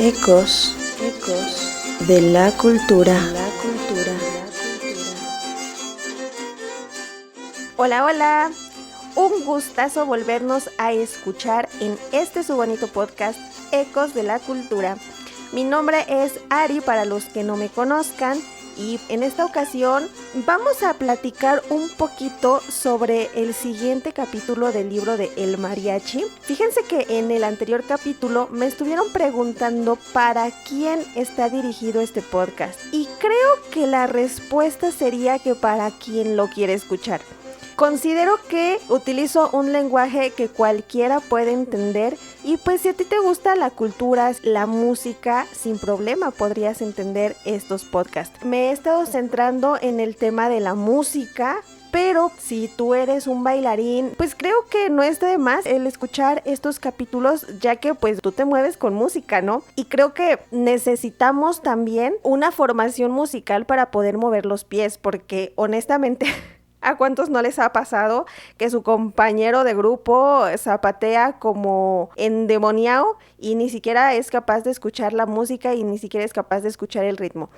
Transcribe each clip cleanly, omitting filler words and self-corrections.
Ecos de la cultura. Hola, hola. Un gustazo volvernos a escuchar en este su bonito podcast, Ecos de la Cultura. Mi nombre es Ari para los que no me conozcan y en esta ocasión vamos a platicar un poquito sobre el siguiente capítulo del libro de El Mariachi. Fíjense que en el anterior capítulo me estuvieron preguntando para quién está dirigido este podcast y creo que la respuesta sería que para quien lo quiere escuchar. Considero que utilizo un lenguaje que cualquiera puede entender y pues si a ti te gusta la cultura, la música, sin problema podrías entender estos podcasts. Me he estado centrando en el tema de la música, pero si tú eres un bailarín, pues creo que no está de más el escuchar estos capítulos, ya que pues tú te mueves con música, ¿no? Y creo que necesitamos también una formación musical para poder mover los pies, porque honestamente... ¿A cuántos no les ha pasado que su compañero de grupo zapatea como endemoniado y ni siquiera es capaz de escuchar la música y ni siquiera es capaz de escuchar el ritmo?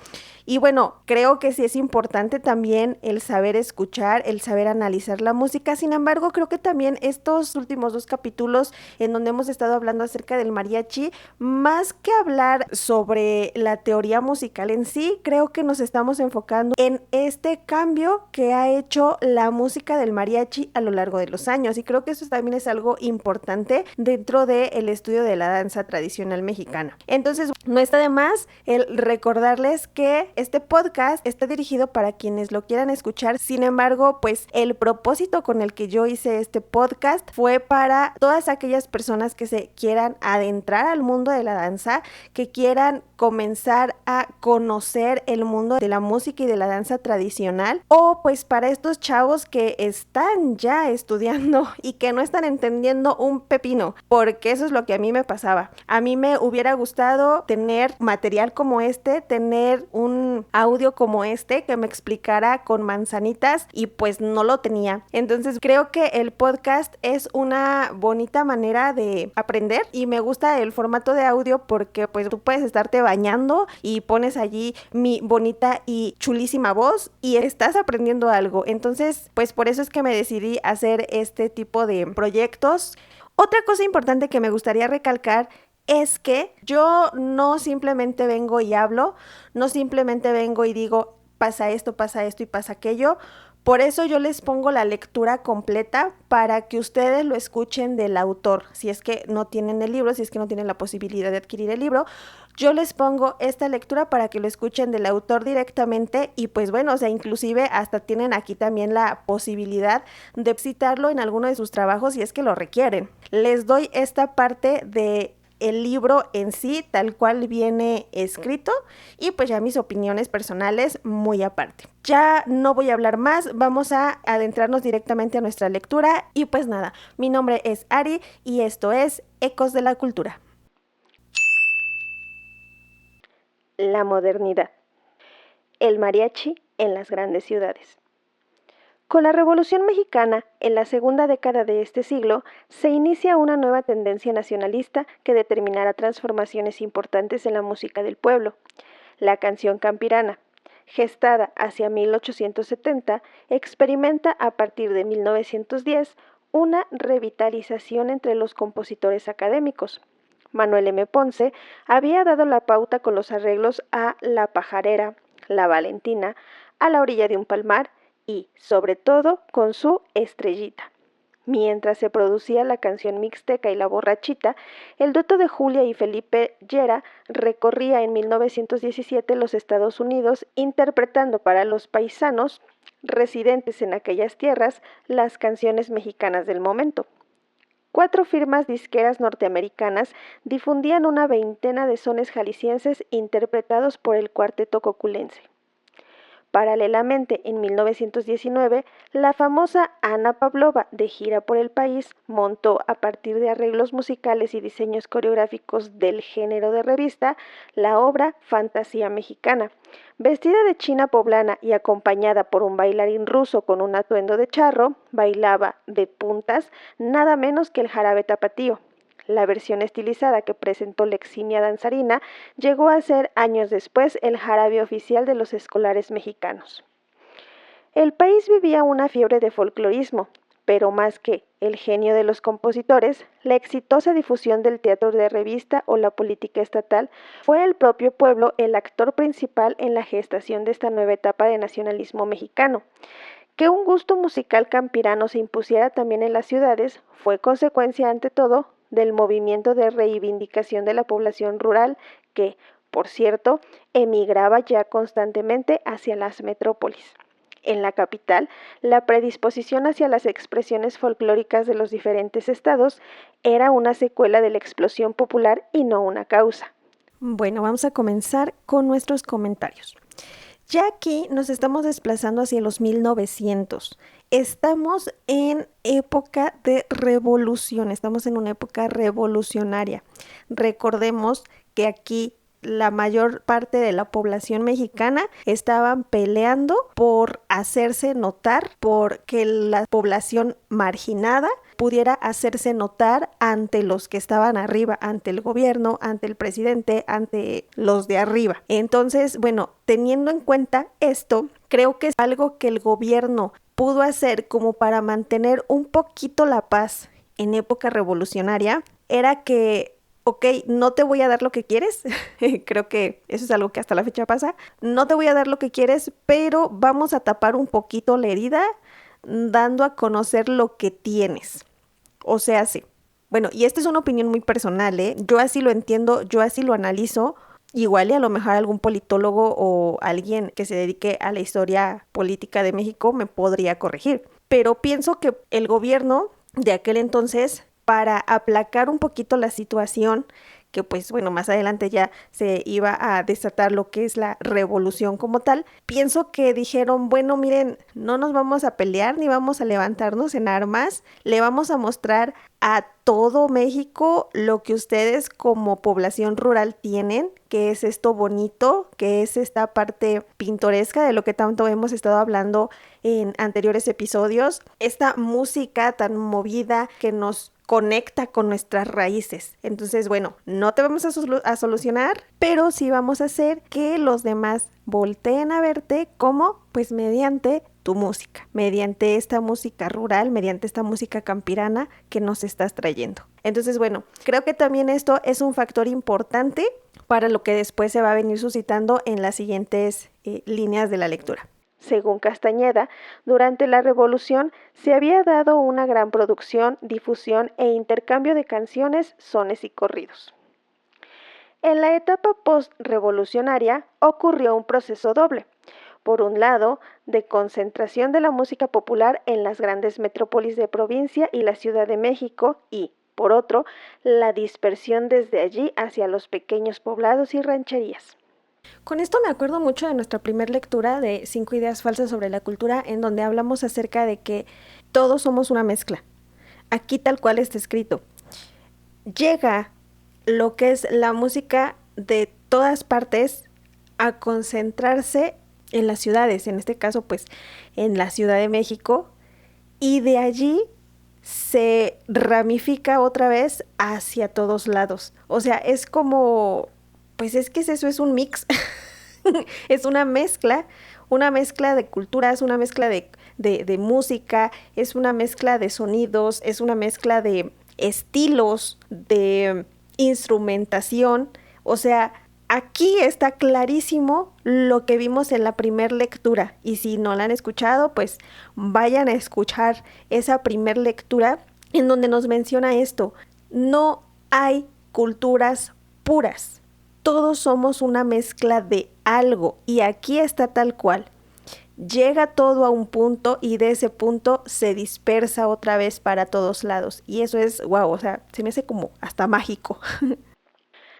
Y bueno, creo que sí es importante también el saber escuchar, el saber analizar la música. Sin embargo, creo que también estos últimos 2 capítulos en donde hemos estado hablando acerca del mariachi, más que hablar sobre la teoría musical en sí, creo que nos estamos enfocando en este cambio que ha hecho la música del mariachi a lo largo de los años. Y creo que eso también es algo importante dentro del estudio de la danza tradicional mexicana. Entonces, no está de más el recordarles que este podcast está dirigido para quienes lo quieran escuchar. Sin embargo, pues el propósito con el que yo hice este podcast fue para todas aquellas personas que se quieran adentrar al mundo de la danza, que quieran comenzar a conocer el mundo de la música y de la danza tradicional, o pues para estos chavos que están ya estudiando y que no están entendiendo un pepino, porque eso es lo que a mí me pasaba. A mí me hubiera gustado tener material como este, tener un audio como este que me explicara con manzanitas y pues no lo tenía. Entonces creo que el podcast es una bonita manera de aprender y me gusta el formato de audio porque pues tú puedes estarte bañando y pones allí mi bonita y chulísima voz y estás aprendiendo algo. Entonces pues por eso es que me decidí hacer este tipo de proyectos. Otra cosa importante que me gustaría recalcar es que yo no simplemente vengo y hablo, no simplemente vengo y digo pasa esto y pasa aquello. Por eso yo les pongo la lectura completa para que ustedes lo escuchen del autor. Si es que no tienen el libro, si es que no tienen la posibilidad de adquirir el libro, yo les pongo esta lectura para que lo escuchen del autor directamente y pues bueno, o sea, inclusive hasta tienen aquí también la posibilidad de citarlo en alguno de sus trabajos si es que lo requieren. Les doy esta parte de el libro en sí tal cual viene escrito y pues ya mis opiniones personales muy aparte. Ya no voy a hablar más, vamos a adentrarnos directamente a nuestra lectura y pues nada, mi nombre es Ari y esto es Ecos de la Cultura. La modernidad. El mariachi en las grandes ciudades. Con la Revolución Mexicana, en la segunda década de este siglo, se inicia una nueva tendencia nacionalista que determinará transformaciones importantes en la música del pueblo. La canción campirana, gestada hacia 1870, experimenta a partir de 1910 una revitalización entre los compositores académicos. Manuel M. Ponce había dado la pauta con los arreglos a La Pajarera, La Valentina, A la orilla de un palmar, y, sobre todo, con su Estrellita. Mientras se producía la canción mixteca y La Borrachita, el dueto de Julia y Felipe Llera recorría en 1917 los Estados Unidos interpretando para los paisanos residentes en aquellas tierras las canciones mexicanas del momento. 4 firmas disqueras norteamericanas difundían una veintena de sones jaliscienses interpretados por el cuarteto coculense. Paralelamente, en 1919, la famosa Ana Pavlova, de gira por el país, montó, a partir de arreglos musicales y diseños coreográficos del género de revista, la obra Fantasía Mexicana. Vestida de china poblana y acompañada por un bailarín ruso con un atuendo de charro, bailaba de puntas nada menos que el jarabe tapatío. La versión estilizada que presentó Leximia Danzarina llegó a ser años después el jarabe oficial de los escolares mexicanos. El país vivía una fiebre de folclorismo, pero más que el genio de los compositores, la exitosa difusión del teatro de revista o la política estatal, fue el propio pueblo el actor principal en la gestación de esta nueva etapa de nacionalismo mexicano. Que un gusto musical campirano se impusiera también en las ciudades fue consecuencia ante todo del movimiento de reivindicación de la población rural que, por cierto, emigraba ya constantemente hacia las metrópolis. En la capital, la predisposición hacia las expresiones folclóricas de los diferentes estados era una secuela de la explosión popular y no una causa. Bueno, vamos a comenzar con nuestros comentarios. Ya aquí nos estamos desplazando hacia los 1900. Estamos en época de revolución, estamos en una época revolucionaria. Recordemos que aquí la mayor parte de la población mexicana estaban peleando por hacerse notar, por que la población marginada pudiera hacerse notar ante los que estaban arriba, ante el gobierno, ante el presidente, ante los de arriba. Entonces, bueno, teniendo en cuenta esto, creo que es algo que el gobierno pudo hacer como para mantener un poquito la paz en época revolucionaria, era que ok, no te voy a dar lo que quieres, creo que eso es algo que hasta la fecha pasa, no te voy a dar lo que quieres, pero vamos a tapar un poquito la herida dando a conocer lo que tienes. O sea, sí. Bueno, y esta es una opinión muy personal, ¿eh? Yo así lo entiendo, yo así lo analizo. Igual y a lo mejor algún politólogo o alguien que se dedique a la historia política de México me podría corregir. Pero pienso que el gobierno de aquel entonces, para aplacar un poquito la situación, que pues bueno, más adelante ya se iba a desatar lo que es la revolución como tal, pienso que dijeron, bueno, miren, no nos vamos a pelear ni vamos a levantarnos en armas, le vamos a mostrar a todo México lo que ustedes como población rural tienen, que es esto bonito, que es esta parte pintoresca de lo que tanto hemos estado hablando en anteriores episodios, esta música tan movida que nos conecta con nuestras raíces. Entonces, bueno, no te vamos a solucionar, pero sí vamos a hacer que los demás volteen a verte como, pues mediante tu música, mediante esta música rural, mediante esta música campirana que nos estás trayendo. Entonces, bueno, creo que también esto es un factor importante para lo que después se va a venir suscitando en las siguientes líneas de la lectura. Según Castañeda, durante la Revolución se había dado una gran producción, difusión e intercambio de canciones, sones y corridos. En la etapa post-revolucionaria ocurrió un proceso doble. Por un lado, de concentración de la música popular en las grandes metrópolis de provincia y la Ciudad de México y, por otro, la dispersión desde allí hacia los pequeños poblados y rancherías. Con esto me acuerdo mucho de nuestra primera lectura de 5 ideas falsas sobre la cultura, en donde hablamos acerca de que todos somos una mezcla. Aquí tal cual está escrito. Llega lo que es la música de todas partes a concentrarse en las ciudades, en este caso pues en la Ciudad de México, y de allí se ramifica otra vez hacia todos lados. O sea, es como... Pues es que eso es un mix, es una mezcla de culturas, una mezcla de música, es una mezcla de sonidos, es una mezcla de estilos, de instrumentación. O sea, aquí está clarísimo lo que vimos en la primera lectura. Y si no la han escuchado, pues vayan a escuchar esa primera lectura en donde nos menciona esto. No hay culturas puras. Todos somos una mezcla de algo y aquí está tal cual. Llega todo a un punto y de ese punto se dispersa otra vez para todos lados. Y eso es, wow, o sea, se me hace como hasta mágico.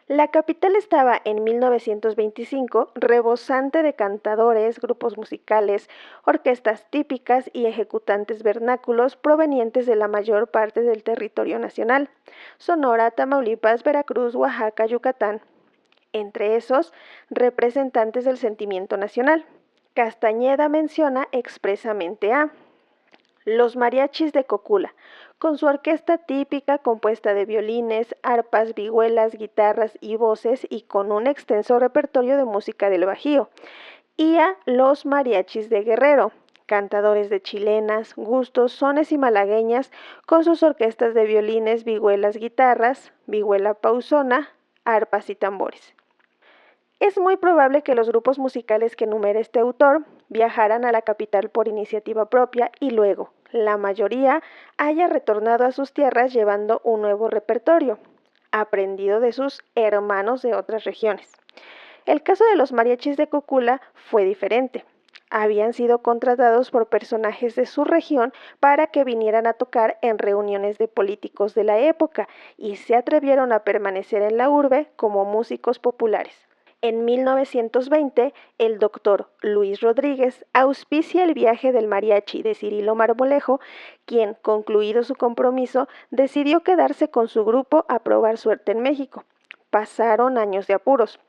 La capital estaba en 1925 rebosante de cantadores, grupos musicales, orquestas típicas y ejecutantes vernáculos provenientes de la mayor parte del territorio nacional: Sonora, Tamaulipas, Veracruz, Oaxaca, Yucatán. Entre esos, representantes del sentimiento nacional. Castañeda menciona expresamente a Los mariachis de Cocula, con su orquesta típica compuesta de violines, arpas, vihuelas, guitarras y voces y con un extenso repertorio de música del Bajío. Y a los mariachis de Guerrero, cantadores de chilenas, gustos, sones y malagueñas, con sus orquestas de violines, vihuelas, guitarras, vihuela pausona, arpas y tambores. Es muy probable que los grupos musicales que enumera este autor viajaran a la capital por iniciativa propia y luego, la mayoría, haya retornado a sus tierras llevando un nuevo repertorio, aprendido de sus hermanos de otras regiones. El caso de los mariachis de Cocula fue diferente. Habían sido contratados por personajes de su región para que vinieran a tocar en reuniones de políticos de la época y se atrevieron a permanecer en la urbe como músicos populares. En 1920, el doctor Luis Rodríguez auspicia el viaje del mariachi de Cirilo Marmolejo, quien, concluido su compromiso, decidió quedarse con su grupo a probar suerte en México. Pasaron años de apuros.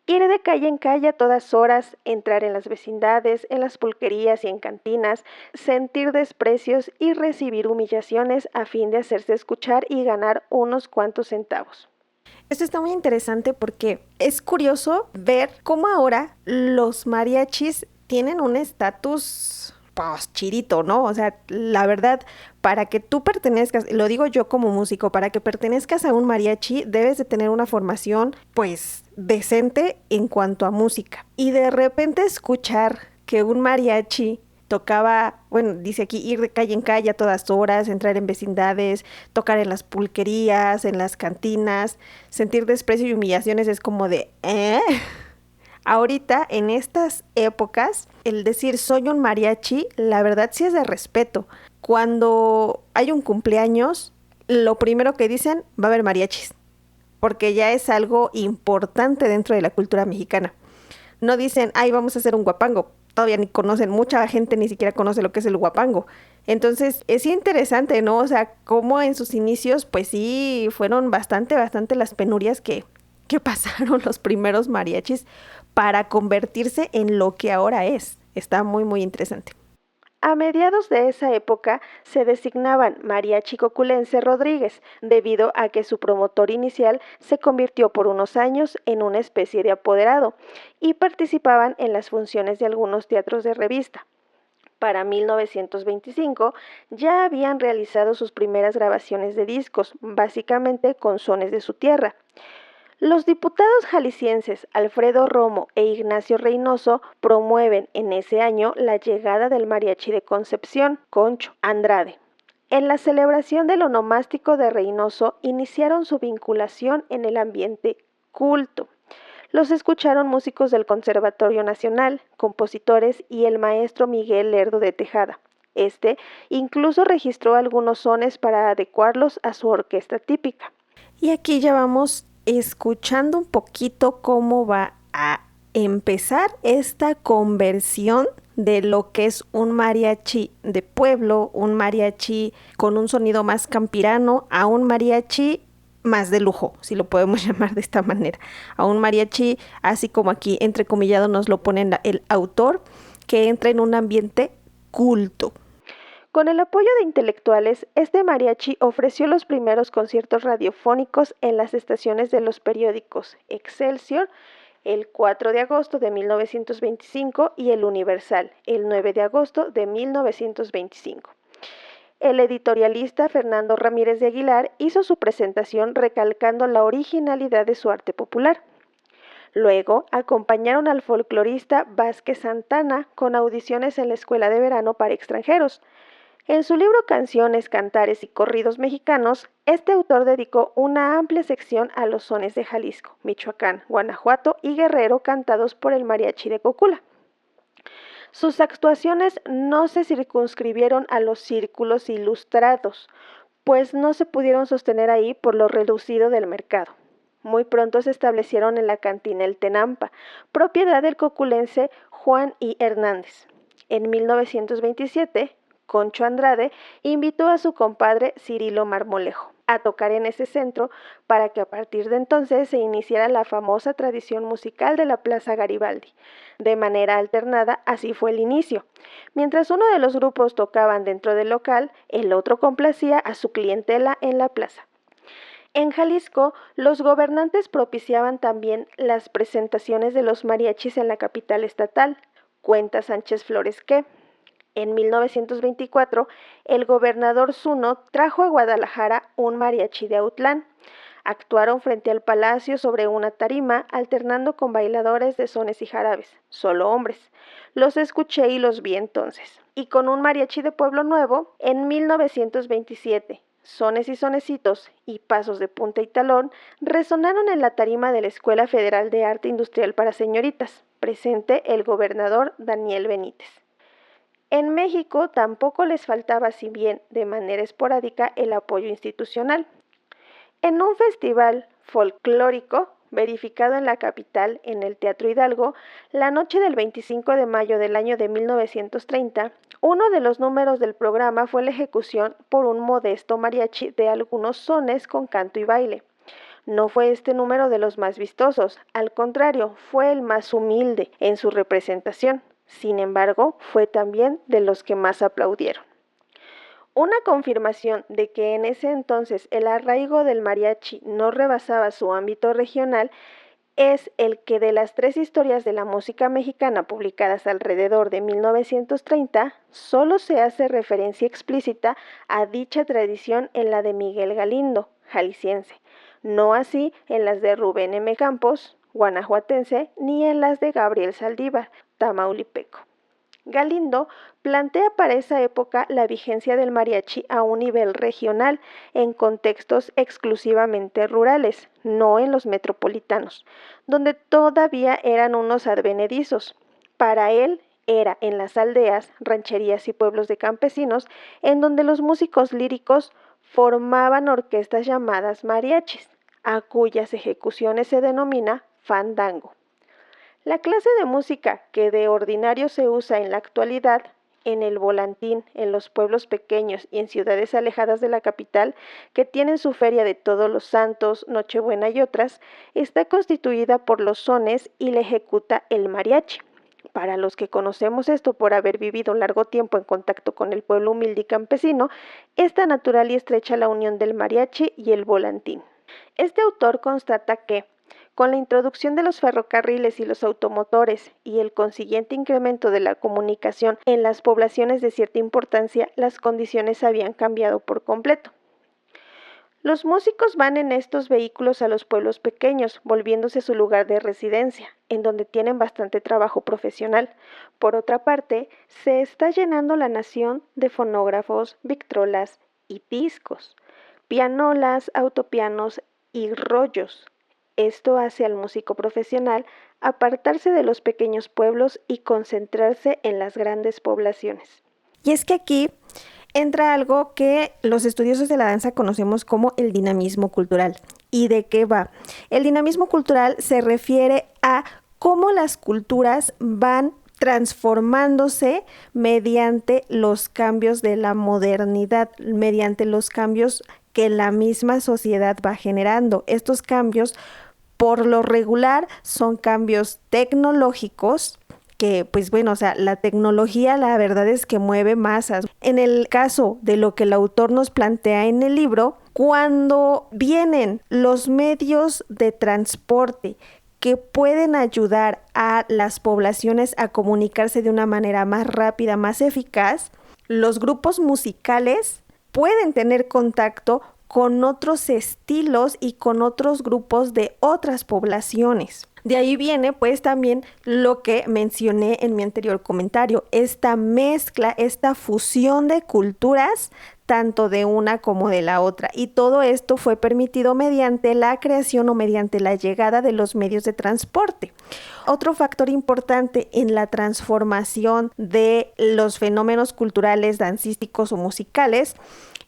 Ir de calle en calle a todas horas, entrar en las vecindades, en las pulquerías y en cantinas, sentir desprecios y recibir humillaciones a fin de hacerse escuchar y ganar unos cuantos centavos. Esto está muy interesante porque es curioso ver cómo ahora los mariachis tienen un estatus pues chidito, ¿no? O sea, la verdad, para que tú pertenezcas, lo digo yo como músico, para que pertenezcas a un mariachi debes de tener una formación pues decente en cuanto a música. Y de repente escuchar que un mariachi tocaba, bueno, dice aquí, ir de calle en calle a todas horas, entrar en vecindades, tocar en las pulquerías, en las cantinas, sentir desprecio y humillaciones es como de, Ahorita, en estas épocas, el decir soy un mariachi, la verdad sí es de respeto. Cuando hay un cumpleaños, lo primero que dicen, va a haber mariachis, porque ya es algo importante dentro de la cultura mexicana. No dicen, ay, vamos a hacer un guapango. Todavía ni conocen, mucha gente ni siquiera conoce lo que es el guapango. Entonces, es interesante, ¿no? O sea, cómo en sus inicios, pues sí, fueron bastante las penurias que pasaron los primeros mariachis para convertirse en lo que ahora es. Está muy interesante. A mediados de esa época se designaban Mariachi Coculense Rodríguez, debido a que su promotor inicial se convirtió por unos años en una especie de apoderado y participaban en las funciones de algunos teatros de revista. Para 1925 ya habían realizado sus primeras grabaciones de discos, básicamente con sones de su tierra. Los diputados jaliscienses Alfredo Romo e Ignacio Reynoso promueven en ese año la llegada del mariachi de Concepción, Concho Andrade. En la celebración del onomástico de Reynoso iniciaron su vinculación en el ambiente culto. Los escucharon músicos del Conservatorio Nacional, compositores y el maestro Miguel Lerdo de Tejada. Este incluso registró algunos sones para adecuarlos a su orquesta típica. Y aquí ya vamos escuchando un poquito cómo va a empezar esta conversión de lo que es un mariachi de pueblo, un mariachi con un sonido más campirano, a un mariachi más de lujo, si lo podemos llamar de esta manera, a un mariachi, así como aquí entrecomillado nos lo pone el autor, que entra en un ambiente culto. Con el apoyo de intelectuales, este mariachi ofreció los primeros conciertos radiofónicos en las estaciones de los periódicos Excelsior, el 4 de agosto de 1925 y el Universal, el 9 de agosto de 1925. El editorialista Fernando Ramírez de Aguilar hizo su presentación recalcando la originalidad de su arte popular. Luego acompañaron al folclorista Vázquez Santana con audiciones en la Escuela de Verano para Extranjeros. En su libro Canciones, Cantares y Corridos Mexicanos, este autor dedicó una amplia sección a los sones de Jalisco, Michoacán, Guanajuato y Guerrero cantados por el mariachi de Cocula. Sus actuaciones no se circunscribieron a los círculos ilustrados, pues no se pudieron sostener ahí por lo reducido del mercado. Muy pronto se establecieron en la cantina El Tenampa, propiedad del coculense Juan I. Hernández. En 1927, Concho Andrade invitó a su compadre Cirilo Marmolejo a tocar en ese centro para que a partir de entonces se iniciara la famosa tradición musical de la Plaza Garibaldi. De manera alternada, así fue el inicio. Mientras uno de los grupos tocaban dentro del local, el otro complacía a su clientela en la plaza. En Jalisco, los gobernantes propiciaban también las presentaciones de los mariachis en la capital estatal. Cuenta Sánchez Flores que en 1924, el gobernador Zuno trajo a Guadalajara un mariachi de Autlán. Actuaron frente al palacio sobre una tarima, alternando con bailadores de sones y jarabes, solo hombres. Los escuché y los vi entonces. Y con un mariachi de Pueblo Nuevo, en 1927, sones y sonecitos y pasos de punta y talón resonaron en la tarima de la Escuela Federal de Arte Industrial para Señoritas, presente el gobernador Daniel Benítez. En México tampoco les faltaba, si bien de manera esporádica, el apoyo institucional. En un festival folclórico verificado en la capital, en el Teatro Hidalgo, la noche del 25 de mayo del año de 1930, uno de los números del programa fue la ejecución por un modesto mariachi de algunos sones con canto y baile. No fue este número de los más vistosos, al contrario, fue el más humilde en su representación. Sin embargo, fue también de los que más aplaudieron. Una confirmación de que en ese entonces el arraigo del mariachi no rebasaba su ámbito regional es el que de las 3 historias de la música mexicana publicadas alrededor de 1930, solo se hace referencia explícita a dicha tradición en la de Miguel Galindo, jalisciense, no así en las de Rubén M. Campos, guanajuatense, ni en las de Gabriel Saldívar, tamaulipeco. Galindo plantea para esa época la vigencia del mariachi a un nivel regional, en contextos exclusivamente rurales, no en los metropolitanos, donde todavía eran unos advenedizos. Para él era en las aldeas, rancherías y pueblos de campesinos, en donde los músicos líricos formaban orquestas llamadas mariachis, a cuyas ejecuciones se denomina fandango. La clase de música que de ordinario se usa en la actualidad, en el volantín, en los pueblos pequeños y en ciudades alejadas de la capital, que tienen su feria de Todos los Santos, Nochebuena y otras, está constituida por los sones y la ejecuta el mariachi. Para los que conocemos esto por haber vivido un largo tiempo en contacto con el pueblo humilde y campesino, es tan natural y estrecha la unión del mariachi y el volantín. Este autor constata que, con la introducción de los ferrocarriles y los automotores y el consiguiente incremento de la comunicación en las poblaciones de cierta importancia, las condiciones habían cambiado por completo. Los músicos van en estos vehículos a los pueblos pequeños, volviéndose su lugar de residencia, en donde tienen bastante trabajo profesional. Por otra parte, se está llenando la nación de fonógrafos, victrolas y discos, pianolas, autopianos y rollos. Esto hace al músico profesional apartarse de los pequeños pueblos y concentrarse en las grandes poblaciones. Y es que aquí entra algo que los estudiosos de la danza conocemos como el dinamismo cultural. ¿Y de qué va? El dinamismo cultural se refiere a cómo las culturas van transformándose mediante los cambios de la modernidad, mediante los cambios que la misma sociedad va generando. Estos cambios, por lo regular, son cambios tecnológicos que, la tecnología la verdad es que mueve masas. En el caso de lo que el autor nos plantea en el libro, cuando vienen los medios de transporte que pueden ayudar a las poblaciones a comunicarse de una manera más rápida, más eficaz, los grupos musicales pueden tener contacto con otros estilos y con otros grupos de otras poblaciones. De ahí viene pues también lo que mencioné en mi anterior comentario, esta mezcla, esta fusión de culturas, tanto de una como de la otra. Y todo esto fue permitido mediante la creación o mediante la llegada de los medios de transporte. Otro factor importante en la transformación de los fenómenos culturales, dancísticos o musicales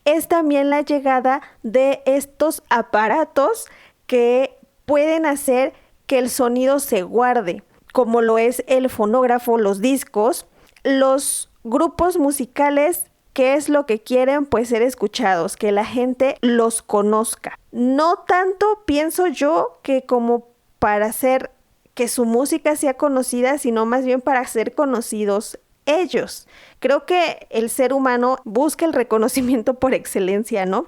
es también la llegada de estos aparatos que pueden hacer que el sonido se guarde, como lo es el fonógrafo, los discos. Los grupos musicales ¿qué es lo que quieren? Pues ser escuchados, que la gente los conozca. No tanto pienso yo que como para hacer que su música sea conocida, sino más bien para ser conocidos ellos. Creo que el ser humano busca el reconocimiento por excelencia, ¿no?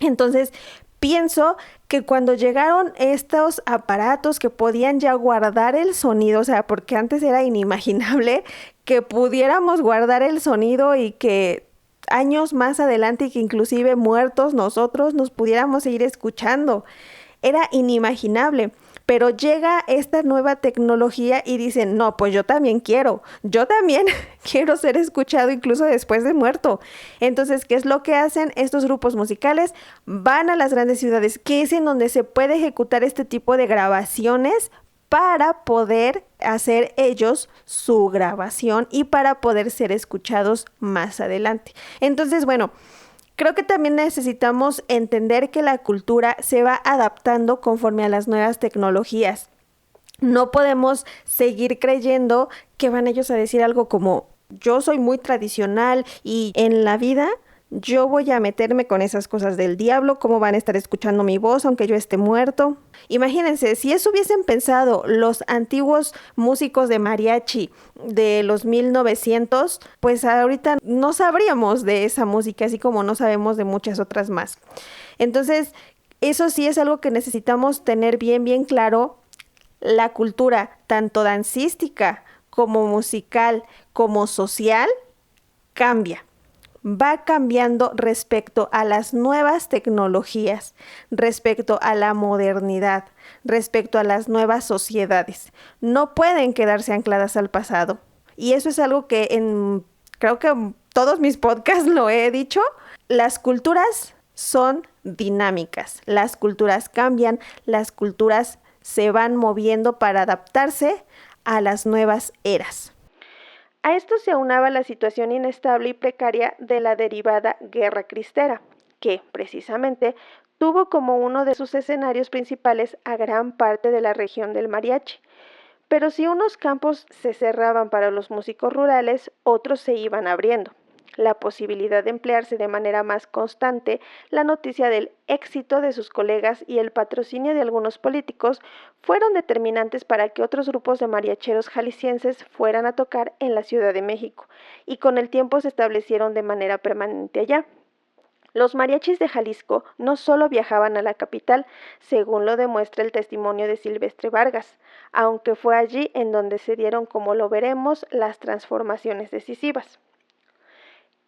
Entonces, pienso que cuando llegaron estos aparatos que podían ya guardar el sonido, o sea, porque antes era inimaginable que pudiéramos guardar el sonido y que años más adelante y que inclusive muertos nosotros nos pudiéramos seguir escuchando. Era inimaginable. Pero llega esta nueva tecnología y dicen, no, pues yo también quiero quiero ser escuchado incluso después de muerto. Entonces, ¿qué es lo que hacen estos grupos musicales? Van a las grandes ciudades, que es en donde se puede ejecutar este tipo de grabaciones para poder hacer ellos su grabación y para poder ser escuchados más adelante. Entonces, bueno, creo que también necesitamos entender que la cultura se va adaptando conforme a las nuevas tecnologías. No podemos seguir creyendo que van ellos a decir algo como yo soy muy tradicional y en la vida yo voy a meterme con esas cosas del diablo, cómo van a estar escuchando mi voz aunque yo esté muerto. Imagínense, si eso hubiesen pensado los antiguos músicos de mariachi de los 1900, pues ahorita no sabríamos de esa música, así como no sabemos de muchas otras más. Entonces, eso sí es algo que necesitamos tener bien claro. La cultura, tanto dancística como musical, como social, cambia. Va cambiando respecto a las nuevas tecnologías, respecto a la modernidad, respecto a las nuevas sociedades. No pueden quedarse ancladas al pasado. Y eso es algo que creo que en todos mis podcasts lo he dicho. Las culturas son dinámicas. Las culturas cambian, las culturas se van moviendo para adaptarse a las nuevas eras. A esto se aunaba la situación inestable y precaria de la derivada Guerra Cristera, que, precisamente, tuvo como uno de sus escenarios principales a gran parte de la región del mariachi. Pero si unos campos se cerraban para los músicos rurales, otros se iban abriendo. La posibilidad de emplearse de manera más constante, la noticia del éxito de sus colegas y el patrocinio de algunos políticos fueron determinantes para que otros grupos de mariacheros jaliscienses fueran a tocar en la Ciudad de México y con el tiempo se establecieron de manera permanente allá. Los mariachis de Jalisco no solo viajaban a la capital, según lo demuestra el testimonio de Silvestre Vargas, aunque fue allí en donde se dieron, como lo veremos, las transformaciones decisivas.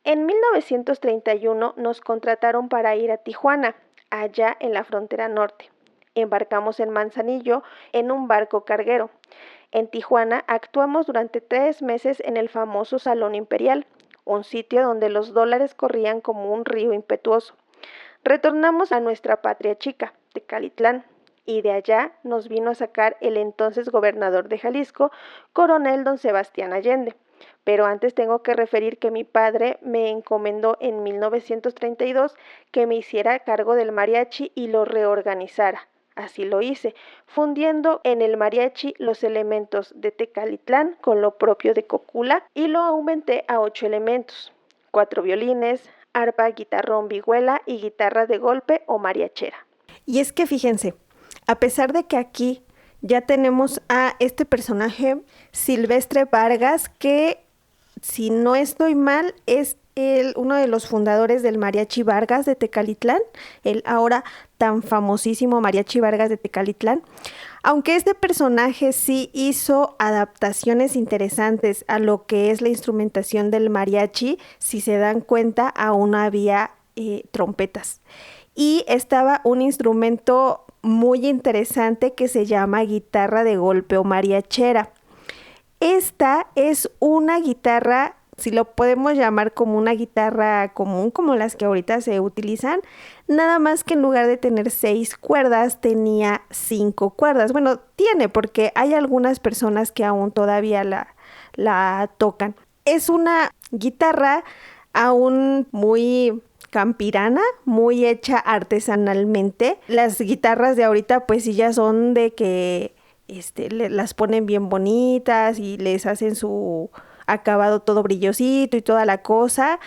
En 1931 nos contrataron para ir a Tijuana, allá en la frontera norte. Embarcamos en Manzanillo en un barco carguero. En Tijuana actuamos durante 3 meses en el famoso Salón Imperial, un sitio donde los dólares corrían como un río impetuoso. Retornamos a nuestra patria chica, Tecalitlán, y de allá nos vino a sacar el entonces gobernador de Jalisco, coronel don Sebastián Allende. Pero antes tengo que referir que mi padre me encomendó en 1932 que me hiciera cargo del mariachi y lo reorganizara. Así lo hice, fundiendo en el mariachi los elementos de Tecalitlán con lo propio de Cocula y lo aumenté a 8 elementos, 4 violines, arpa, guitarrón, vihuela y guitarra de golpe o mariachera. Y es que fíjense, a pesar de que aquí ya tenemos a este personaje Silvestre Vargas, que si no estoy mal es uno de los fundadores del Mariachi Vargas de Tecalitlán, el ahora tan famosísimo Mariachi Vargas de Tecalitlán. Aunque este personaje sí hizo adaptaciones interesantes a lo que es la instrumentación del mariachi, si se dan cuenta aún había trompetas. Y estaba un instrumento muy interesante que se llama guitarra de golpe o mariachera. Esta es una guitarra, si lo podemos llamar como una guitarra común, como las que ahorita se utilizan, nada más que en lugar de tener 6 cuerdas, tenía 5 cuerdas. Bueno, tiene, porque hay algunas personas que aún todavía la tocan. Es una guitarra aún muy campirana, muy hecha artesanalmente. Las guitarras de ahorita pues sí ya son de que las ponen bien bonitas y les hacen su acabado todo brillosito y toda la cosa,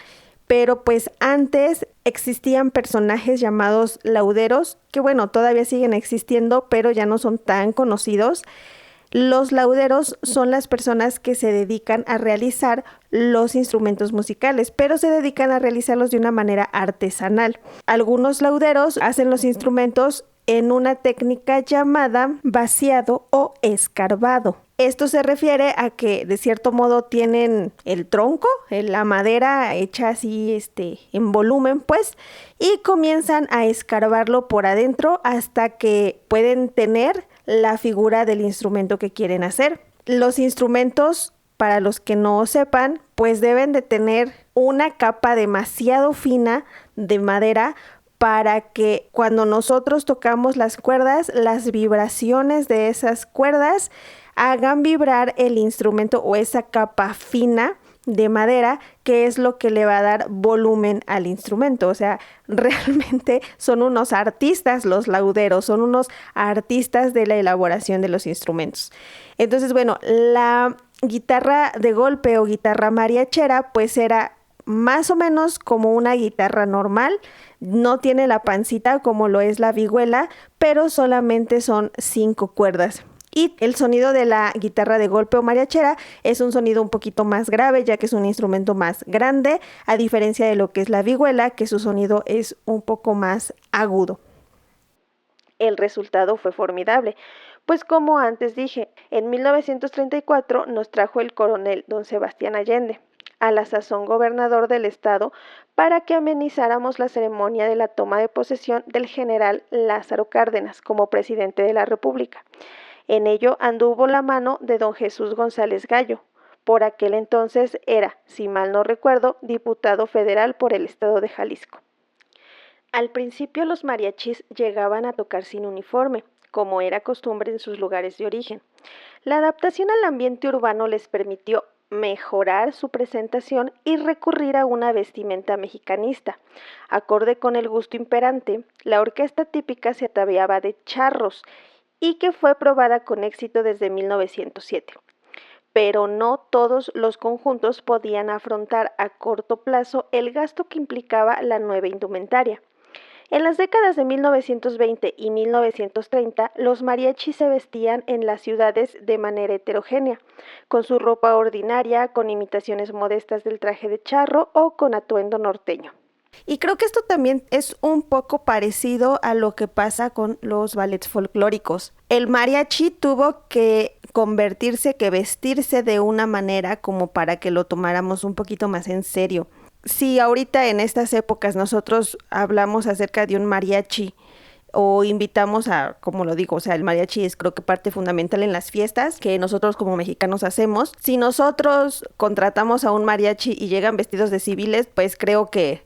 pero pues antes existían personajes llamados lauderos, que bueno, todavía siguen existiendo, pero ya no son tan conocidos. Los lauderos son las personas que se dedican a realizar los instrumentos musicales, pero se dedican a realizarlos de una manera artesanal. Algunos lauderos hacen los instrumentos en una técnica llamada vaciado o escarbado. Esto se refiere a que de cierto modo tienen el tronco, la madera hecha así en volumen pues, y comienzan a escarbarlo por adentro hasta que pueden tener la figura del instrumento que quieren hacer. Los instrumentos, para los que no sepan, pues deben de tener una capa demasiado fina de madera para que cuando nosotros tocamos las cuerdas, las vibraciones de esas cuerdas hagan vibrar el instrumento o esa capa fina de madera, que es lo que le va a dar volumen al instrumento. O sea, realmente son unos artistas los lauderos, son unos artistas de la elaboración de los instrumentos. Entonces, bueno, la guitarra de golpe o guitarra mariachera, pues era más o menos como una guitarra normal, no tiene la pancita como lo es la vihuela, pero solamente son 5 cuerdas. Y el sonido de la guitarra de golpe o mariachera es un sonido un poquito más grave, ya que es un instrumento más grande, a diferencia de lo que es la vihuela, que su sonido es un poco más agudo. El resultado fue formidable, pues como antes dije, en 1934 nos trajo el coronel don Sebastián Allende, a la sazón gobernador del estado, para que amenizáramos la ceremonia de la toma de posesión del general Lázaro Cárdenas como presidente de la República. En ello anduvo la mano de don Jesús González Gallo. Por aquel entonces era, si mal no recuerdo, diputado federal por el estado de Jalisco. Al principio los mariachis llegaban a tocar sin uniforme, como era costumbre en sus lugares de origen. La adaptación al ambiente urbano les permitió mejorar su presentación y recurrir a una vestimenta mexicanista. Acorde con el gusto imperante, la orquesta típica se ataviaba de charros y que fue probada con éxito desde 1907. Pero no todos los conjuntos podían afrontar a corto plazo el gasto que implicaba la nueva indumentaria. En las décadas de 1920 y 1930, los mariachis se vestían en las ciudades de manera heterogénea, con su ropa ordinaria, con imitaciones modestas del traje de charro o con atuendo norteño. Y creo que esto también es un poco parecido a lo que pasa con los ballets folclóricos. El mariachi tuvo que vestirse de una manera como para que lo tomáramos un poquito más en serio. Si ahorita en estas épocas nosotros hablamos acerca de un mariachi o invitamos a, como lo digo, o sea, el mariachi es creo que parte fundamental en las fiestas que nosotros como mexicanos hacemos. Si nosotros contratamos a un mariachi y llegan vestidos de civiles, pues creo que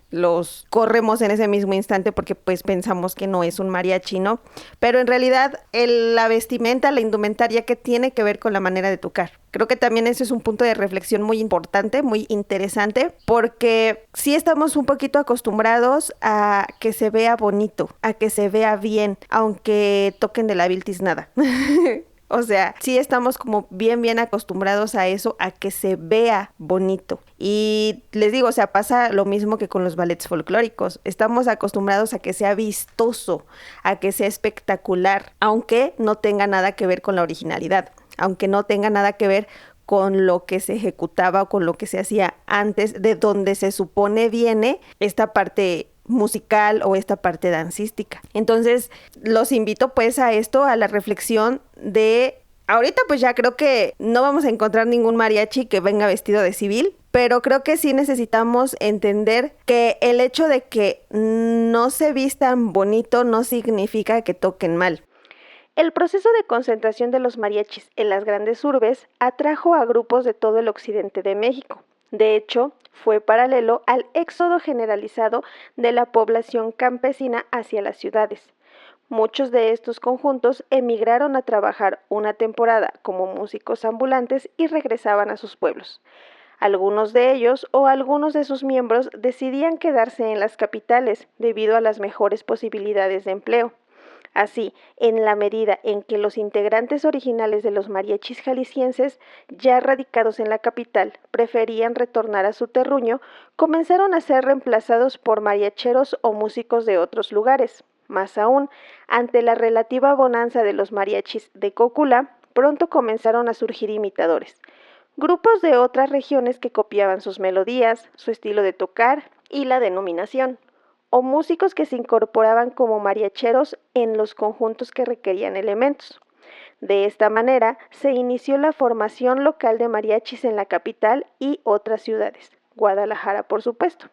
los corremos en ese mismo instante porque pues pensamos que no es un mariachi, ¿no? Pero en realidad la vestimenta, la indumentaria, ¿qué tiene que ver con la manera de tocar? Creo que también ese es un punto de reflexión muy importante, muy interesante, porque sí estamos un poquito acostumbrados a que se vea bonito, a que se vea bien, aunque toquen de la vil tiznada. O sea, sí estamos como bien acostumbrados a eso, a que se vea bonito. Y les digo, o sea, pasa lo mismo que con los ballets folclóricos. Estamos acostumbrados a que sea vistoso, a que sea espectacular, aunque no tenga nada que ver con la originalidad, aunque no tenga nada que ver con lo que se ejecutaba o con lo que se hacía antes, de donde se supone viene esta parte musical o esta parte dancística. Entonces, los invito pues a esto, a la reflexión de... Ahorita pues ya creo que no vamos a encontrar ningún mariachi que venga vestido de civil, pero creo que sí necesitamos entender que el hecho de que no se vistan bonito no significa que toquen mal. El proceso de concentración de los mariachis en las grandes urbes atrajo a grupos de todo el occidente de México. De hecho, fue paralelo al éxodo generalizado de la población campesina hacia las ciudades. Muchos de estos conjuntos emigraron a trabajar una temporada como músicos ambulantes y regresaban a sus pueblos. Algunos de ellos o algunos de sus miembros decidían quedarse en las capitales debido a las mejores posibilidades de empleo. Así, en la medida en que los integrantes originales de los mariachis jaliscienses, ya radicados en la capital, preferían retornar a su terruño, comenzaron a ser reemplazados por mariacheros o músicos de otros lugares. Más aún, ante la relativa bonanza de los mariachis de Cócula, pronto comenzaron a surgir imitadores, grupos de otras regiones que copiaban sus melodías, su estilo de tocar y la denominación, o músicos que se incorporaban como mariacheros en los conjuntos que requerían elementos. De esta manera se inició la formación local de mariachis en la capital y otras ciudades, Guadalajara por supuesto.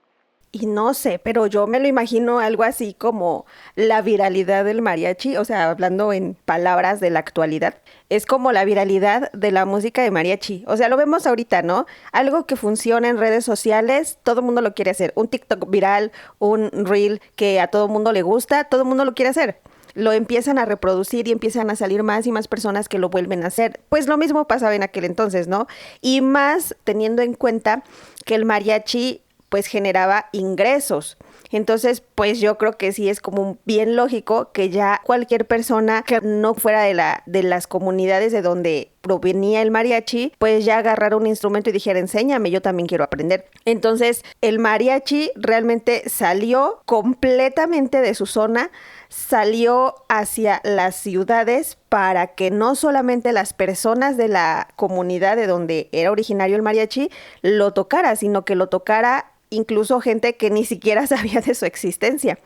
Y no sé, pero yo me lo imagino algo así como la viralidad del mariachi, o sea, hablando en palabras de la actualidad, es como la viralidad de la música de mariachi. O sea, lo vemos ahorita, ¿no? Algo que funciona en redes sociales, todo el mundo lo quiere hacer. Un TikTok viral, un reel que a todo el mundo le gusta, todo el mundo lo quiere hacer. Lo empiezan a reproducir y empiezan a salir más y más personas que lo vuelven a hacer. Pues lo mismo pasaba en aquel entonces, ¿no? Y más teniendo en cuenta que el mariachi pues generaba ingresos. Entonces, pues yo creo que sí es como bien lógico que ya cualquier persona que no fuera de las comunidades de donde provenía el mariachi, pues ya agarrara un instrumento y dijera, enséñame, yo también quiero aprender. Entonces, el mariachi realmente salió completamente de su zona, salió hacia las ciudades para que no solamente las personas de la comunidad de donde era originario el mariachi lo tocara, sino que lo tocara incluso gente que ni siquiera sabía de su existencia.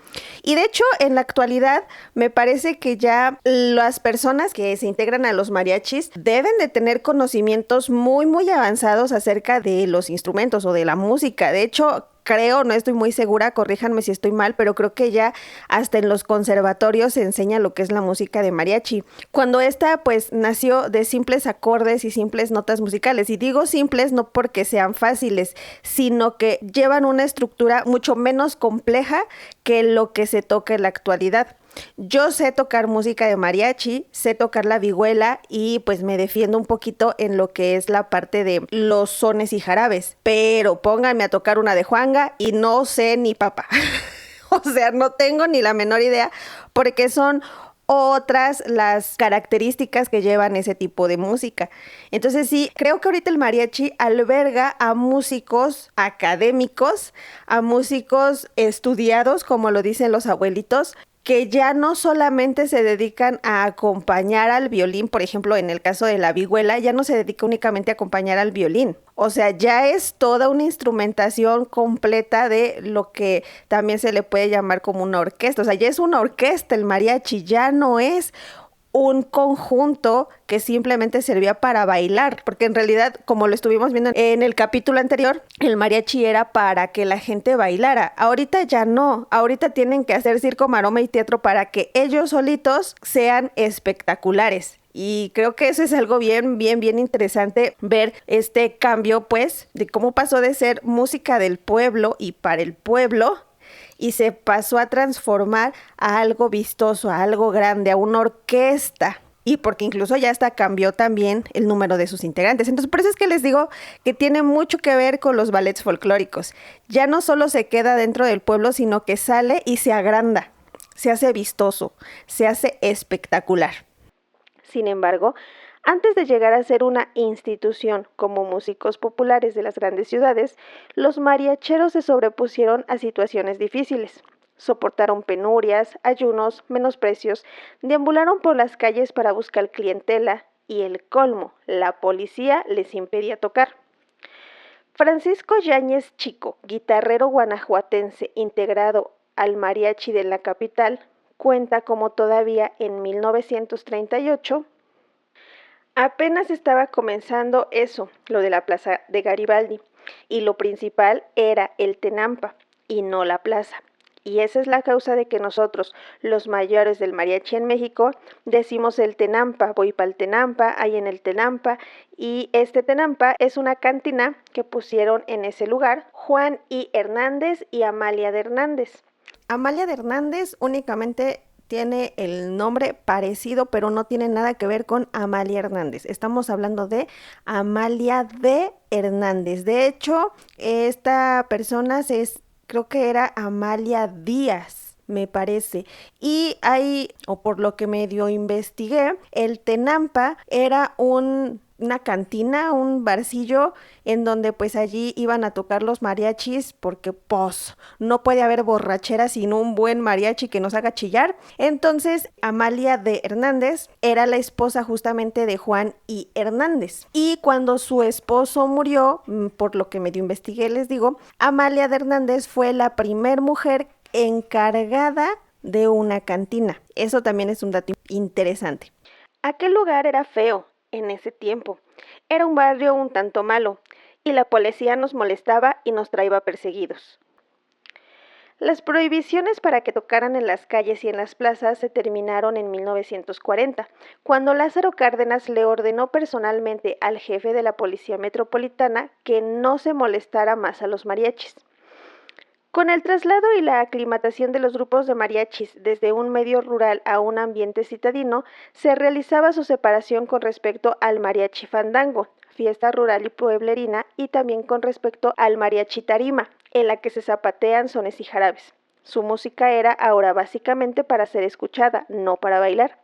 Y de hecho, en la actualidad, me parece que ya las personas que se integran a los mariachis deben de tener conocimientos muy, muy avanzados acerca de los instrumentos o de la música. De hecho, creo, no estoy muy segura, corríjanme si estoy mal, pero creo que ya hasta en los conservatorios se enseña lo que es la música de mariachi. Cuando esta pues nació de simples acordes y simples notas musicales, y digo simples no porque sean fáciles, sino que llevan una estructura mucho menos compleja que lo que se toca en la actualidad. Yo sé tocar música de mariachi, sé tocar la vihuela y pues me defiendo un poquito en lo que es la parte de los sones y jarabes, pero pónganme a tocar una de Juanga y no sé ni papa. O sea, no tengo ni la menor idea porque son otras las características que llevan ese tipo de música. Entonces sí, creo que ahorita el mariachi alberga a músicos académicos, a músicos estudiados, como lo dicen los abuelitos, que ya no solamente se dedican a acompañar al violín, por ejemplo, en el caso de la vihuela, ya no se dedica únicamente a acompañar al violín. O sea, ya es toda una instrumentación completa de lo que también se le puede llamar como una orquesta. O sea, ya es una orquesta el mariachi, ya no es un conjunto que simplemente servía para bailar, porque en realidad, como lo estuvimos viendo en el capítulo anterior, el mariachi era para que la gente bailara. Ahorita ya no, ahorita tienen que hacer circo, maroma y teatro para que ellos solitos sean espectaculares. Y creo que eso es algo bien interesante, ver este cambio, pues, de cómo pasó de ser música del pueblo y para el pueblo, y se pasó a transformar a algo vistoso, a algo grande, a una orquesta. Y porque incluso ya hasta cambió también el número de sus integrantes. Entonces, por eso es que les digo que tiene mucho que ver con los ballets folclóricos. Ya no solo se queda dentro del pueblo, sino que sale y se agranda, se hace vistoso, se hace espectacular. Sin embargo, antes de llegar a ser una institución como músicos populares de las grandes ciudades, los mariacheros se sobrepusieron a situaciones difíciles. Soportaron penurias, ayunos, menosprecios, deambularon por las calles para buscar clientela y el colmo, la policía les impedía tocar. Francisco Yáñez Chico, guitarrero guanajuatense integrado al mariachi de la capital, cuenta como todavía en 1938 apenas estaba comenzando eso, lo de la plaza de Garibaldi, y lo principal era el Tenampa y no la plaza. Y esa es la causa de que nosotros, los mayores del mariachi en México, decimos el Tenampa, voy para el Tenampa, hay en el Tenampa, y este Tenampa es una cantina que pusieron en ese lugar Juan I. Hernández y Amalia de Hernández. Amalia de Hernández únicamente tiene el nombre parecido, pero no tiene nada que ver con Amalia Hernández. Estamos hablando de Amalia de Hernández. De hecho, esta persona creo que era Amalia Díaz. me parece. Y ahí, o por lo que medio investigué, el Tenampa era una cantina, un barcillo en donde pues allí iban a tocar los mariachis porque pues no puede haber borrachera sin un buen mariachi que nos haga chillar. Entonces Amalia de Hernández era la esposa justamente de Juan y Hernández. Y cuando su esposo murió, por lo que medio investigué les digo, Amalia de Hernández fue la primer mujer encargada de una cantina. Eso también es un dato interesante. Aquel lugar era feo en ese tiempo. Era un barrio un tanto malo y la policía nos molestaba y nos traía perseguidos. Las prohibiciones para que tocaran en las calles y en las plazas se terminaron en 1940, cuando Lázaro Cárdenas le ordenó personalmente al jefe de la Policía Metropolitana que no se molestara más a los mariachis. Con el traslado y la aclimatación de los grupos de mariachis desde un medio rural a un ambiente citadino, se realizaba su separación con respecto al mariachi fandango, fiesta rural y pueblerina, y también con respecto al mariachi tarima, en la que se zapatean sones y jarabes. Su música era ahora básicamente para ser escuchada, no para bailar.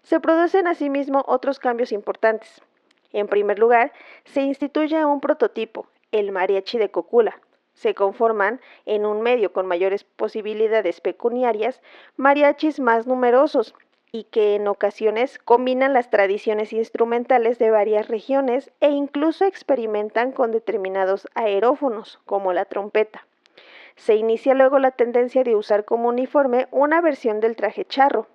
Se producen asimismo otros cambios importantes. En primer lugar, se instituye un prototipo, el mariachi de Cocula. Se conforman, en un medio con mayores posibilidades pecuniarias, mariachis más numerosos y que en ocasiones combinan las tradiciones instrumentales de varias regiones e incluso experimentan con determinados aerófonos, como la trompeta. Se inicia luego la tendencia de usar como uniforme una versión del traje charro.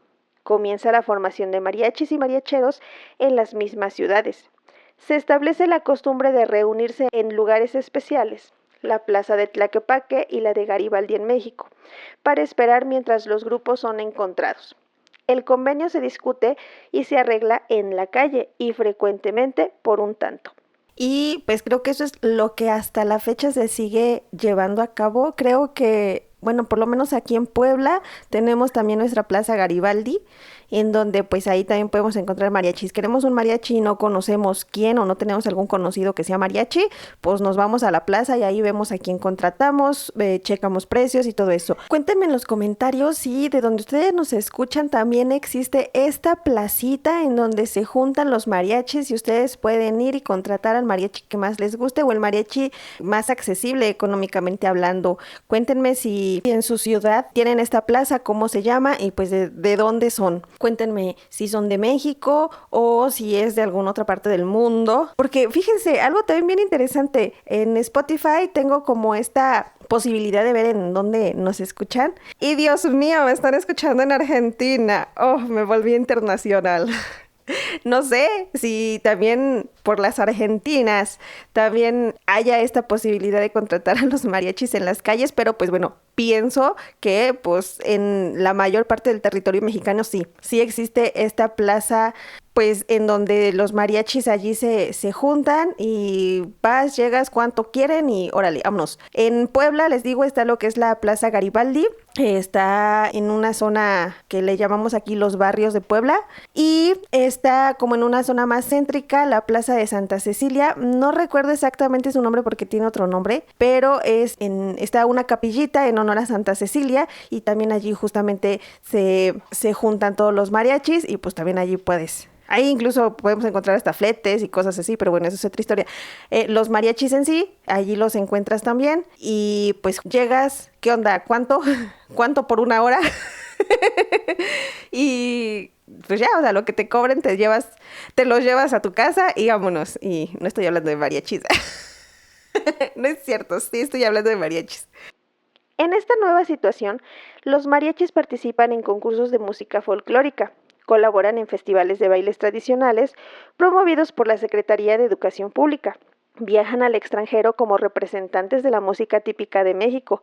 Comienza la formación de mariachis y mariacheros en las mismas ciudades. Se establece la costumbre de reunirse en lugares especiales, la plaza de Tlaquepaque y la de Garibaldi en México, para esperar mientras los grupos son encontrados. El convenio se discute y se arregla en la calle y frecuentemente por un tanto. Y pues creo que eso es lo que hasta la fecha se sigue llevando a cabo. Creo que, bueno, por lo menos aquí en Puebla tenemos también nuestra Plaza Garibaldi, en donde pues ahí también podemos encontrar mariachis. Queremos un mariachi y no conocemos quién o no tenemos algún conocido que sea mariachi, pues nos vamos a la plaza y ahí vemos a quién contratamos, checamos precios y todo eso. Cuéntenme en los comentarios si de donde ustedes nos escuchan también existe esta placita en donde se juntan los mariachis y ustedes pueden ir y contratar al mariachi que más les guste o el mariachi más accesible económicamente hablando. Cuéntenme si en su ciudad tienen esta plaza, cómo se llama y pues de dónde son. Cuéntenme si son de México o si es de alguna otra parte del mundo. Porque fíjense, algo también bien interesante. En Spotify tengo como esta posibilidad de ver en dónde nos escuchan. Y Dios mío, me están escuchando en Argentina. Oh, me volví internacional. No sé si también por las argentinas también haya esta posibilidad de contratar a los mariachis en las calles, pero pues bueno, pienso que pues en la mayor parte del territorio mexicano sí existe esta plaza pues en donde los mariachis allí se juntan y vas, llegas cuanto quieren y órale, vámonos. En Puebla, les digo, está lo que es la Plaza Garibaldi, está en una zona que le llamamos aquí los barrios de Puebla y está como en una zona más céntrica, la Plaza de Santa Cecilia. No recuerdo exactamente su nombre porque tiene otro nombre, pero está una capillita en honor a Santa Cecilia y también allí justamente se juntan todos los mariachis y pues también allí puedes. Ahí incluso podemos encontrar hasta fletes y cosas así, pero bueno, eso es otra historia. Los mariachis en sí, allí los encuentras también y pues llegas, ¿qué onda? ¿Cuánto? ¿Cuánto por una hora? Y pues ya, o sea, lo que te cobren te los llevas a tu casa y vámonos. Y no estoy hablando de mariachis. No es cierto, sí estoy hablando de mariachis. En esta nueva situación, los mariachis participan en concursos de música folclórica. Colaboran en festivales de bailes tradicionales promovidos por la Secretaría de Educación Pública. Viajan al extranjero como representantes de la música típica de México.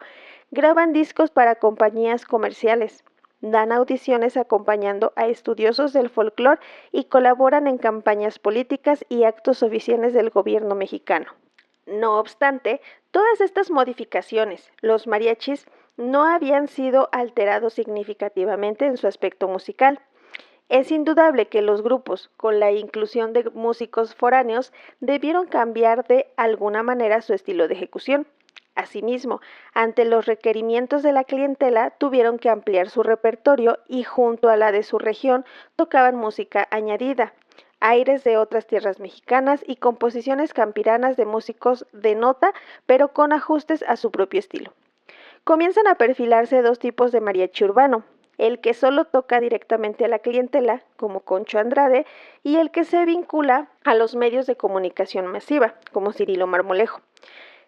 Graban discos para compañías comerciales. Dan audiciones acompañando a estudiosos del folclore y colaboran en campañas políticas y actos oficiales del gobierno mexicano. No obstante, todas estas modificaciones, los mariachis no habían sido alterados significativamente en su aspecto musical. Es indudable que los grupos, con la inclusión de músicos foráneos, debieron cambiar de alguna manera su estilo de ejecución. Asimismo, ante los requerimientos de la clientela, tuvieron que ampliar su repertorio y junto a la de su región tocaban música añadida, aires de otras tierras mexicanas y composiciones campiranas de músicos de nota, pero con ajustes a su propio estilo. Comienzan a perfilarse dos tipos de mariachi urbano, el que solo toca directamente a la clientela, como Concho Andrade, y el que se vincula a los medios de comunicación masiva, como Cirilo Marmolejo.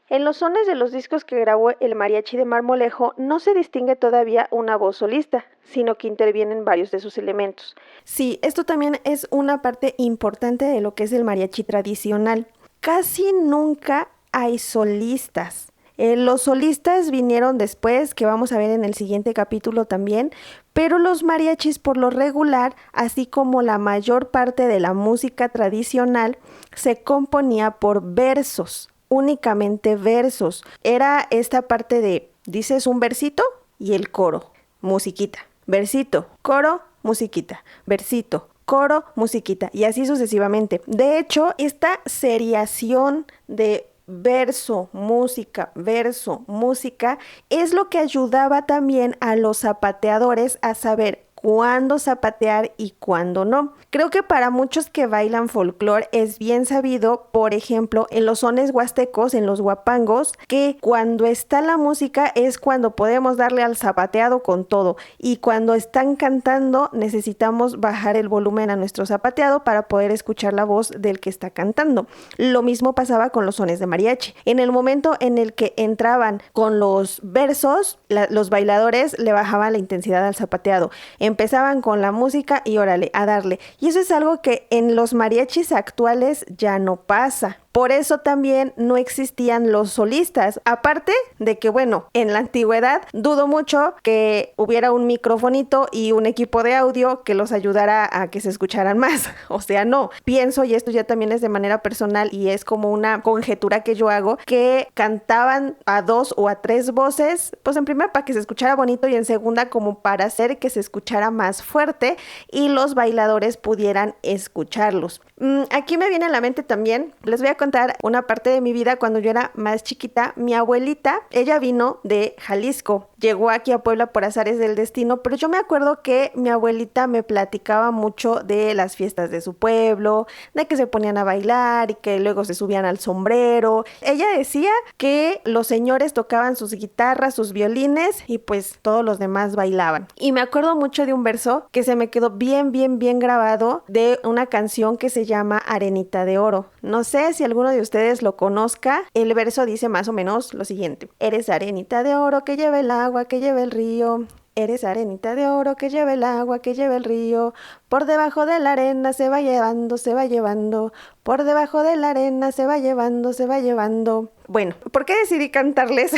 En los sones de los discos que grabó el mariachi de Marmolejo no se distingue todavía una voz solista, sino que intervienen varios de sus elementos. Sí, esto también es una parte importante de lo que es el mariachi tradicional. Casi nunca hay solistas. Los solistas vinieron después, que vamos a ver en el siguiente capítulo también, pero los mariachis por lo regular, así como la mayor parte de la música tradicional, se componía por versos, únicamente versos. Era esta parte de, dices un versito y el coro, musiquita, versito, coro, musiquita, versito, coro, musiquita, y así sucesivamente. De hecho, esta seriación de verso, música, es lo que ayudaba también a los zapateadores a saber cuándo zapatear y cuándo no. Creo que para muchos que bailan folclore es bien sabido, por ejemplo, en los sones huastecos, en los huapangos, que cuando está la música es cuando podemos darle al zapateado con todo, y cuando están cantando necesitamos bajar el volumen a nuestro zapateado para poder escuchar la voz del que está cantando. Lo mismo pasaba con los sones de mariachi. En el momento en el que entraban con los versos, los bailadores le bajaban la intensidad al zapateado. Empezaban con la música y órale, a darle. Y eso es algo que en los mariachis actuales ya no pasa. Por eso también no existían los solistas. Aparte de que, bueno, en la antigüedad dudo mucho que hubiera un microfonito y un equipo de audio que los ayudara a que se escucharan más. O sea, no. Pienso, y esto ya también es de manera personal y es como una conjetura que yo hago, que cantaban a 2 o a 3 voces, pues en primera para que se escuchara bonito y en segunda como para hacer que se escuchara más fuerte y los bailadores pudieran escucharlos. Aquí me viene a la mente también, les voy a contar una parte de mi vida cuando yo era más chiquita. Mi abuelita, ella vino de Jalisco, llegó aquí a Puebla por azares del destino, pero yo me acuerdo que mi abuelita me platicaba mucho de las fiestas de su pueblo, de que se ponían a bailar y que luego se subían al sombrero. Ella decía que los señores tocaban sus guitarras, sus violines y pues todos los demás bailaban. Y me acuerdo mucho de un verso que se me quedó bien grabado de una canción que se llama Arenita de Oro. No sé si alguno de ustedes lo conozca. El verso dice más o menos lo siguiente: eres arenita de oro que lleva el agua, que lleva el río. Eres arenita de oro que lleva el agua, que lleva el río. Por debajo de la arena se va llevando, se va llevando. Por debajo de la arena se va llevando, se va llevando. Bueno, ¿por qué decidí cantarles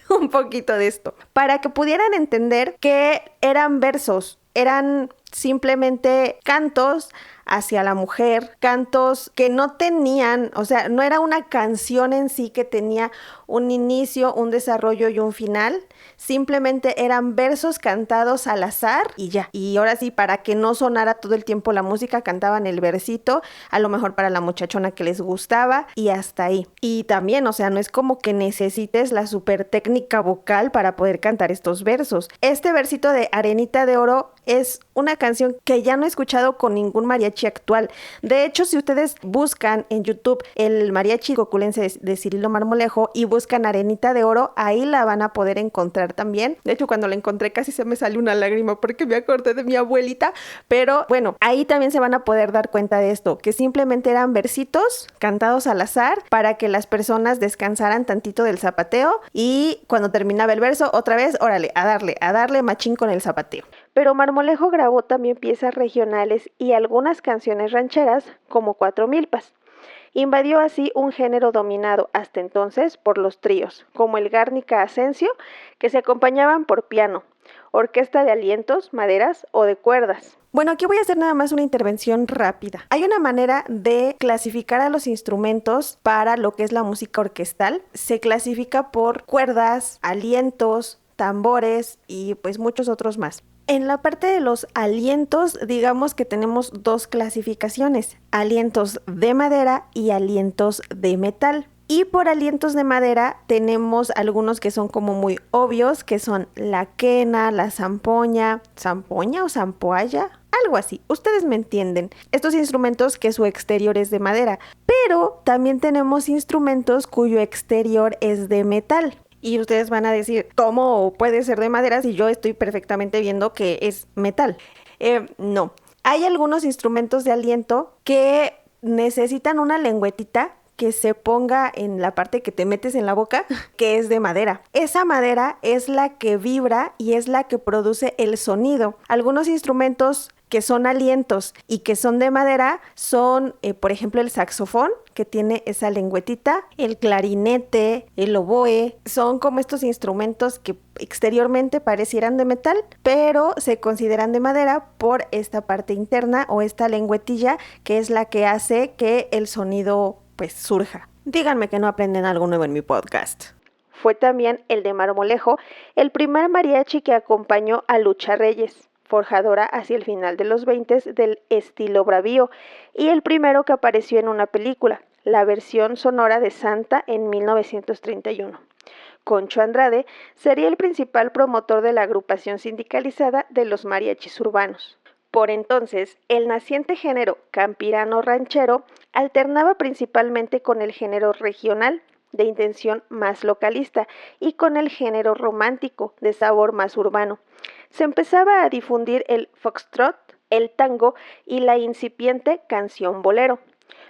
un poquito de esto? Para que pudieran entender que eran versos, eran simplemente cantos hacia la mujer, cantos que no tenían, o sea, no era una canción en sí que tenía un inicio, un desarrollo y un final, simplemente eran versos cantados al azar y ya. Y ahora sí, para que no sonara todo el tiempo la música, cantaban el versito, a lo mejor para la muchachona que les gustaba y hasta ahí. Y también, o sea, no es como que necesites la super técnica vocal para poder cantar estos versos. Este versito de Arenita de Oro es una canción que ya no he escuchado con ningún mariachi actual. De hecho, si ustedes buscan en YouTube el mariachi coculense de Cirilo Marmolejo y buscan Arenita de Oro, ahí la van a poder encontrar también. De hecho, cuando la encontré casi se me salió una lágrima porque me acordé de mi abuelita. Pero bueno, ahí también se van a poder dar cuenta de esto, que simplemente eran versitos cantados al azar para que las personas descansaran tantito del zapateo y cuando terminaba el verso, otra vez, órale, a darle machín con el zapateo. Pero Marmolejo grabó también piezas regionales y algunas canciones rancheras como Cuatro Milpas. Invadió así un género dominado hasta entonces por los tríos, como el Gárnica Asensio, que se acompañaban por piano, orquesta de alientos, maderas o de cuerdas. Bueno, aquí voy a hacer nada más una intervención rápida. Hay una manera de clasificar a los instrumentos para lo que es la música orquestal. Se clasifica por cuerdas, alientos, tambores y pues muchos otros más. En la parte de los alientos, digamos que tenemos dos clasificaciones: alientos de madera y alientos de metal. Y por alientos de madera tenemos algunos que son como muy obvios, que son la quena, la zampoña o zampoalla, algo así, ustedes me entienden. Estos instrumentos que su exterior es de madera, pero también tenemos instrumentos cuyo exterior es de metal. Y ustedes van a decir, ¿cómo puede ser de madera si yo estoy perfectamente viendo que es metal? No, hay algunos instrumentos de aliento que necesitan una lengüetita que se ponga en la parte que te metes en la boca, que es de madera. Esa madera es la que vibra y es la que produce el sonido. Algunos instrumentos que son alientos y que son de madera son, por ejemplo, el saxofón, que tiene esa lengüetita, el clarinete, el oboe. Son como estos instrumentos que exteriormente parecieran de metal, pero se consideran de madera por esta parte interna o esta lengüetilla que es la que hace que el sonido pues surja. Díganme que no aprenden algo nuevo en mi podcast. Fue también el de Marmolejo el primer mariachi que acompañó a Lucha Reyes, forjadora hacia el final de los 20 del estilo bravío, y el primero que apareció en una película, la versión sonora de Santa en 1931. Concho Andrade sería el principal promotor de la agrupación sindicalizada de los mariachis urbanos. Por entonces, el naciente género campirano ranchero alternaba principalmente con el género regional, de intención más localista, y con el género romántico, de sabor más urbano. Se empezaba a difundir el foxtrot, el tango y la incipiente canción bolero.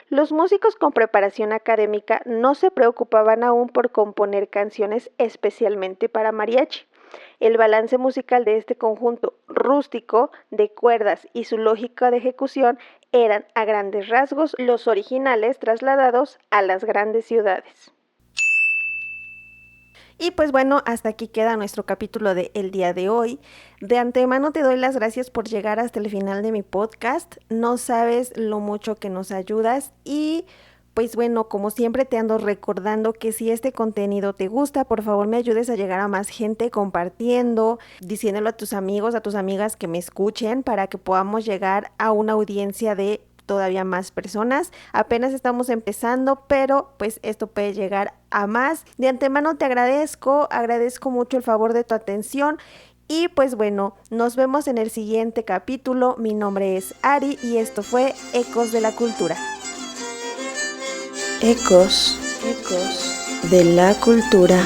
Los músicos con preparación académica no se preocupaban aún por componer canciones especialmente para mariachi. El balance musical de este conjunto rústico de cuerdas y su lógica de ejecución eran a grandes rasgos los originales trasladados a las grandes ciudades. Y pues bueno, hasta aquí queda nuestro capítulo de el día de hoy. De antemano te doy las gracias por llegar hasta el final de mi podcast. No sabes lo mucho que nos ayudas y pues bueno, como siempre te ando recordando que si este contenido te gusta, por favor me ayudes a llegar a más gente compartiendo, diciéndolo a tus amigos, a tus amigas que me escuchen para que podamos llegar a una audiencia de todavía más personas. Apenas estamos empezando, pero pues esto puede llegar a más. De antemano te agradezco mucho el favor de tu atención. Y pues bueno, nos vemos en el siguiente capítulo. Mi nombre es Ari y esto fue Ecos de la Cultura. Ecos de la cultura.